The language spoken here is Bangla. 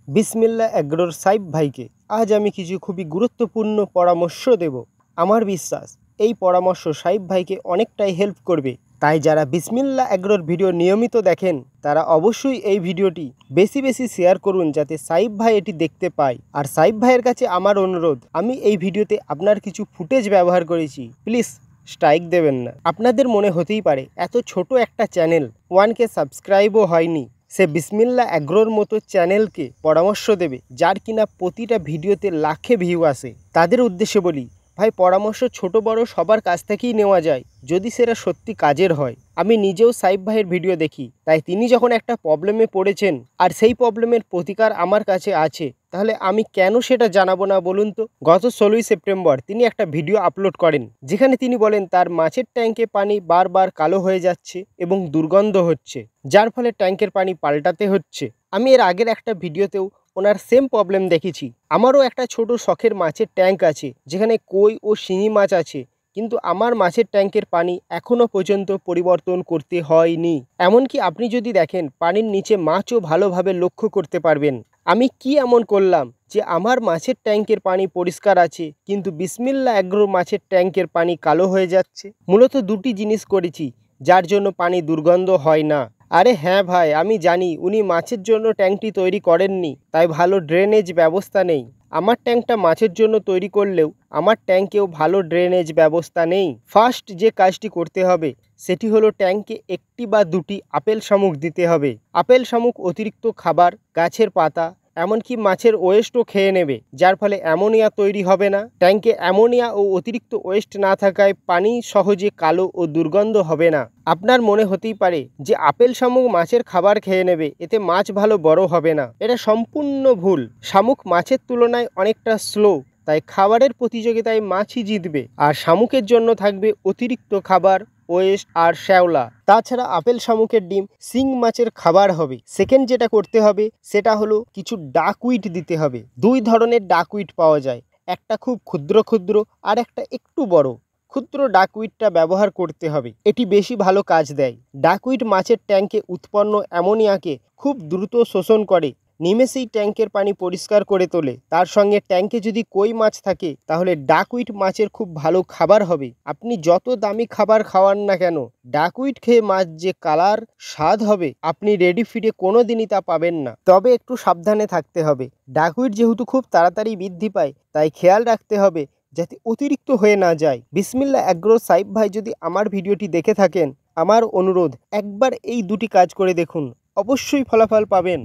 বিসমিল্লাহ এগ্রোর সাইফ ভাইকে আজ আমি কিছু খুবই গুরুত্বপূর্ণ পরামর্শ দেব। আমার বিশ্বাস এই পরামর্শ সাইফ ভাইকে অনেকটাই হেল্প করবে। তাই যারা বিসমিল্লাহ এগ্রোর ভিডিও নিয়মিত দেখেন তারা অবশ্যই এই ভিডিওটি বেশি বেশি শেয়ার করুন, যাতে সাইফ ভাই এটি দেখতে পায়। আর সাইফ ভাইয়ের কাছে আমার অনুরোধ, আমি এই ভিডিওতে আপনার কিছু ফুটেজ ব্যবহার করেছি, প্লিজ স্ট্রাইক দেবেন না। আপনাদের মনে হতেই পারে এত ছোট একটা চ্যানেল 1K সাবস্ক্রাইবও হয়নি, সে বিসমিল্লাহ এগ্রোর মতো চ্যানেলকে পরামর্শ দেবে যার কিনা প্রতিটা ভিডিওতে লাখে ভিউ আসে। তাদের উদ্দেশ্যে বলি, ভাই পরামর্শ ছোট বড় সবার কাছ থেকেই নেওয়া যায়, যদি সেটা সত্যি কাজের হয়। আমি নিজেও সাইফ ভাইয়ের ভিডিও দেখি, তাই তিনি যখন একটা প্রবলেমে পড়েছেন আর সেই প্রবলেমের প্রতিকার আমার কাছে আছে, তাহলে আমি কেন সেটা জানাবো না বলুন তো। গত 16ই সেপ্টেম্বর তিনি একটা ভিডিও আপলোড করেন, যেখানে তিনি বলেন তার মাছের ট্যাঙ্কে পানি বারবার কালো হয়ে যাচ্ছে এবং দুর্গন্ধ হচ্ছে, যার ফলে ট্যাঙ্কের পানি পাল্টাতে হচ্ছে। আমি এর আগের একটা ভিডিওতেও ওনার সেম প্রবলেম দেখেছি। আমারও একটা ছোট শখের মাছের ট্যাঙ্ক আছে, যেখানে কই ও শিঙি মাছ আছে, কিন্তু আমার মাছের ট্যাঙ্কের পানি এখনও পর্যন্ত পরিবর্তন করতে হয়নি। এমনকি আপনি যদি দেখেন পানির নিচে মাছও ভালোভাবে লক্ষ্য করতে পারবেন। আমি কি এমন করলাম যে আমার মাছের ট্যাঙ্কের পানি পরিষ্কার আছে, কিন্তু বিসমিল্লাহ এগ্রো মাছের ট্যাঙ্কের পানি কালো হয়ে যাচ্ছে? মূলত দুটি জিনিস করেছি যার জন্য পানি দুর্গন্ধ হয় না। আরে হ্যাঁ ভাই, আমি জানি উনি মাছের জন্য ট্যাঙ্কটি তৈরি করেননি, তাই ভালো ড্রেনেজ ব্যবস্থা নেই। আমার ট্যাঙ্কটা মাছের জন্য তৈরি করলেও আমার ট্যাঙ্কেও ভালো ড্রেনেজ ব্যবস্থা নেই। ফার্স্ট যে কাজটি করতে হবে সেটি হলো ট্যাঙ্কে একটি বা দুটি আপেল শামুক দিতে হবে। আপেল শামুক অতিরিক্ত খাবার, গাছের পাতা, এমনকি মাছের ওয়েস্টও খেয়ে নেবে, যার ফলে অ্যামোনিয়া তৈরি হবে না। ট্যাঙ্কে অ্যামোনিয়া ও অতিরিক্ত ওয়েস্ট না থাকায় পানি সহজে কালো ও দুর্গন্ধ হবে না। আপনার মনে হতেই পারে যে আপেল শামুক মাছের খাবার খেয়ে নেবে, এতে মাছ ভালো বড় হবে না। এটা সম্পূর্ণ ভুল। শামুক মাছের তুলনায় অনেকটা স্লো, তাই খাবারের প্রতিযোগিতায় মাছই জিতবে, আর শামুকের জন্য থাকবে অতিরিক্ত খাবার, ওয়েস্ট আর শ্যাওলা। তাছাড়া আপেল শামুকের ডিম শিং মাছের খাবার হবে। সেকেন্ড যেটা করতে হবে সেটা হলো কিছু ডাকউইট দিতে হবে। দুই ধরনের ডাকউইট পাওয়া যায়, একটা খুব ক্ষুদ্র ক্ষুদ্র আর একটা একটু বড়। ক্ষুদ্র ডাকউইটটা ব্যবহার করতে হবে, এটি বেশি ভালো কাজ দেয়। ডাকউইট মাছের ট্যাঙ্কে উৎপন্ন অ্যামোনিয়াকে খুব দ্রুত শোষণ করে, নিমেষেই ট্যাঙ্কের পানি পরিষ্কার করে তোলে। তার সঙ্গে ট্যাঙ্কে যদি কই মাছ থাকে তাহলে ডাকউইট মাছের খুব ভালো খাবার হবে। আপনি যত দামি খাবার খাওয়ান না কেন, ডাকউইট খেয়ে মাছ যে কালার স্বাদ হবে, আপনি রেডি ফিডে কোনো দিনই তা পাবেন না। তবে একটু সাবধানে থাকতে হবে। ডাকউইট যেহেতু খুব তাড়াতাড়ি বৃদ্ধি পায়, তাই খেয়াল রাখতে হবে যাতে অতিরিক্ত হয়ে না যায়। বিসমিল্লাহ এগ্রো সাইফ ভাই যদি আমার ভিডিওটি দেখে থাকেন, আমার অনুরোধ একবার এই দুটি কাজ করে দেখুন, অবশ্যই ফলাফল পাবেন।